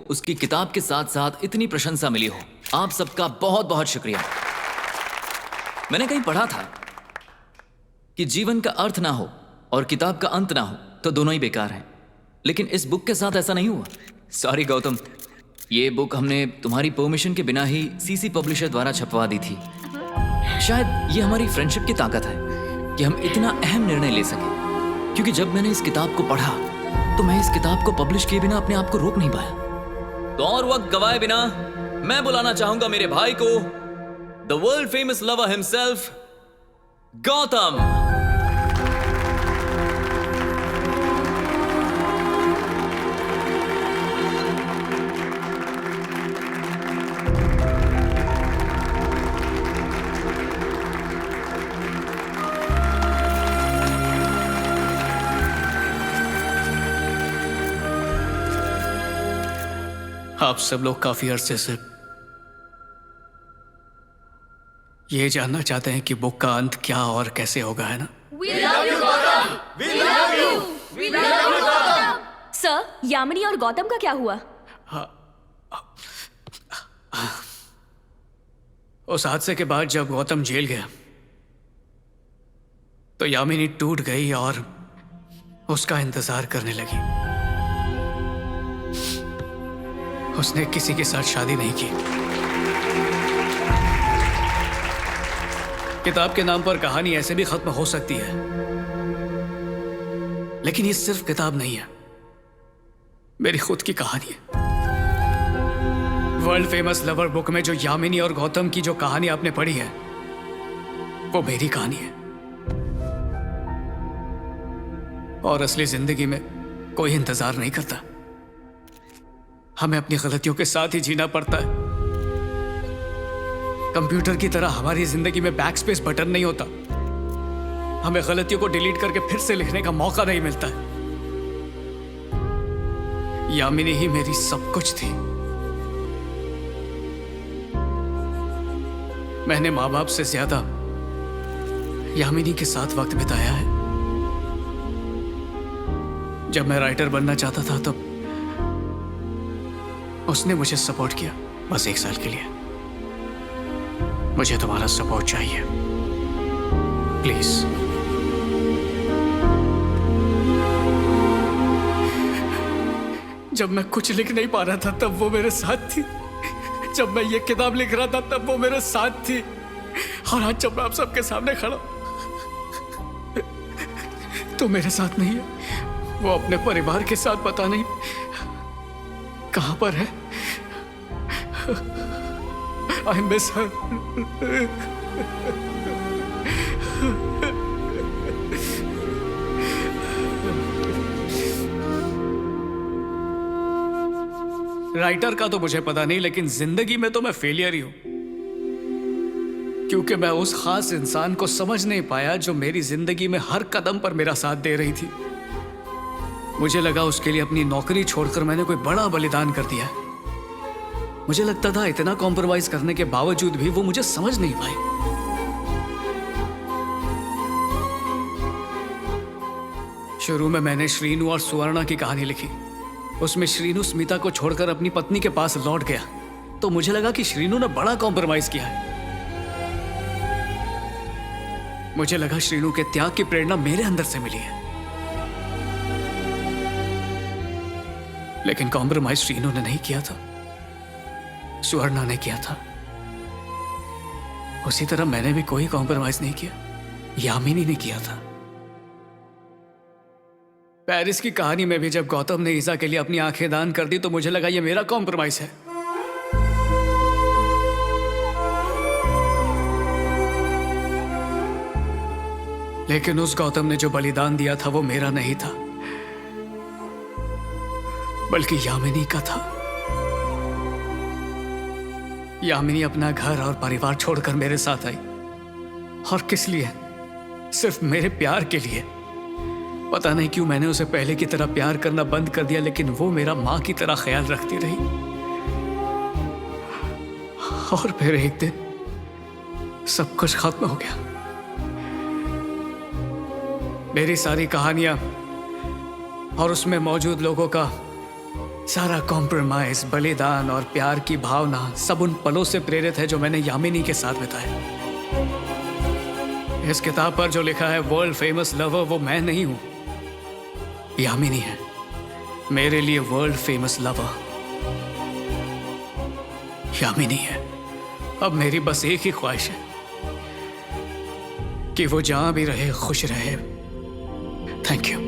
उसकी किताब के साथ साथ इतनी प्रशंसा मिली हो। आप सबका बहुत बहुत शुक्रिया। मैंने कहीं पढ़ा था कि जीवन का अर्थ ना हो और किताब का अंत ना हो तो दोनों ही बेकार हैं, लेकिन इस बुक के साथ ऐसा नहीं हुआ। सॉरी गौतम, ये बुक हमने तुम्हारी परमिशन के बिना ही सीसी पब्लिशर द्वारा छपवा दी थी। शायद ये हमारी फ्रेंडशिप की ताकत है कि हम इतना अहम निर्णय ले सके, क्योंकि जब मैंने इस किताब को पढ़ा तो मैं इस किताब को पब्लिश किए बिना अपने आप को रोक नहीं पाया। तो और वक्त गवाए बिना मैं बुलाना चाहूंगा मेरे भाई को, the world famous lover himself, Gautam. आप सब लोग काफी अरसे से ये जानना चाहते हैं कि बुक का अंत क्या और कैसे होगा, है ना? We love you, Gautam! We love you! We love you, Gautam! Sir, Yamini और गौतम का क्या हुआ? उस हादसे के बाद जब गौतम जेल गया तो यामिनी टूट गई और उसका इंतजार करने लगी। उसने किसी के साथ शादी नहीं की। किताब के नाम पर कहानी ऐसे भी खत्म हो सकती है, लेकिन ये सिर्फ किताब नहीं है, मेरी खुद की कहानी है। वर्ल्ड फेमस लवर बुक में जो यामिनी और गौतम की जो कहानी आपने पढ़ी है वो मेरी कहानी है। और असली जिंदगी में कोई इंतजार नहीं करता, हमें अपनी गलतियों के साथ ही जीना पड़ता है। कंप्यूटर की तरह हमारी जिंदगी में बैकस्पेस बटन नहीं होता, हमें गलतियों को डिलीट करके फिर से लिखने का मौका नहीं मिलता है। यामिनी ही मेरी सब कुछ थी। मैंने माँ बाप से ज्यादा यामिनी के साथ वक्त बिताया है। जब मैं राइटर बनना चाहता था तब उसने मुझे सपोर्ट किया, बस 1 साल के लिए। मुझे तुम्हारा सपोर्ट चाहिए, प्लीज। जब मैं कुछ लिख नहीं पा रहा था तब वो मेरे साथ थी। जब मैं ये किताब लिख रहा था तब वो मेरे साथ थी। और आज जब मैं आप सबके सामने खड़ा तो मेरे साथ नहीं है। वो अपने परिवार के साथ पता नहीं कहां पर है। I miss her. राइटर का तो मुझे पता नहीं, लेकिन जिंदगी में तो मैं फेलियर ही हूं, क्योंकि मैं उस खास इंसान को समझ नहीं पाया जो मेरी जिंदगी में हर कदम पर मेरा साथ दे रही थी। मुझे लगा उसके लिए अपनी नौकरी छोड़कर मैंने कोई बड़ा बलिदान कर दिया। मुझे लगता था इतना कॉम्प्रोमाइज करने के बावजूद भी वो मुझे समझ नहीं पाई। शुरू में मैंने श्रीनु और सुवर्णा की कहानी लिखी। उसमें श्रीनु स्मिता को छोड़कर अपनी पत्नी के पास लौट गया, तो मुझे लगा कि श्रीनु ने बड़ा कॉम्प्रोमाइज किया है। मुझे लगा श्रीनु के त्याग की प्रेरणा मेरे अंदर से मिली है, लेकिन कॉम्प्रोमाइज श्रीनु ने नहीं किया था, सुवर्णा ने किया था। उसी तरह मैंने भी कोई कॉम्प्रोमाइज नहीं किया, यामिनी ने किया था। पेरिस की कहानी में भी जब गौतम ने ईसा के लिए अपनी आंखें दान कर दी तो मुझे लगा ये मेरा कॉम्प्रोमाइज है। लेकिन उस गौतम ने जो बलिदान दिया था वो मेरा नहीं था, बल्कि यामिनी का था। यामिनी अपना घर और परिवार छोड़कर मेरे साथ आई, और किस लिए? सिर्फ मेरे प्यार के लिए। पता नहीं क्यों मैंने उसे पहले की तरह प्यार करना बंद कर दिया, लेकिन वो मेरा मां की तरह ख्याल रखती रही। और फिर एक दिन सब कुछ खत्म हो गया। मेरी सारी कहानियां और उसमें मौजूद लोगों का सारा कॉम्प्रोमाइज, बलिदान और प्यार की भावना सब उन पलों से प्रेरित है जो मैंने यामिनी के साथ बिताए। इस किताब पर जो लिखा है वर्ल्ड फेमस लवर, वो मैं नहीं हूं, यामिनी है मेरे लिए वर्ल्ड फेमस लवर। यामिनी है। अब मेरी बस एक ही ख्वाहिश है कि वो जहां भी रहे खुश रहे। Thank you.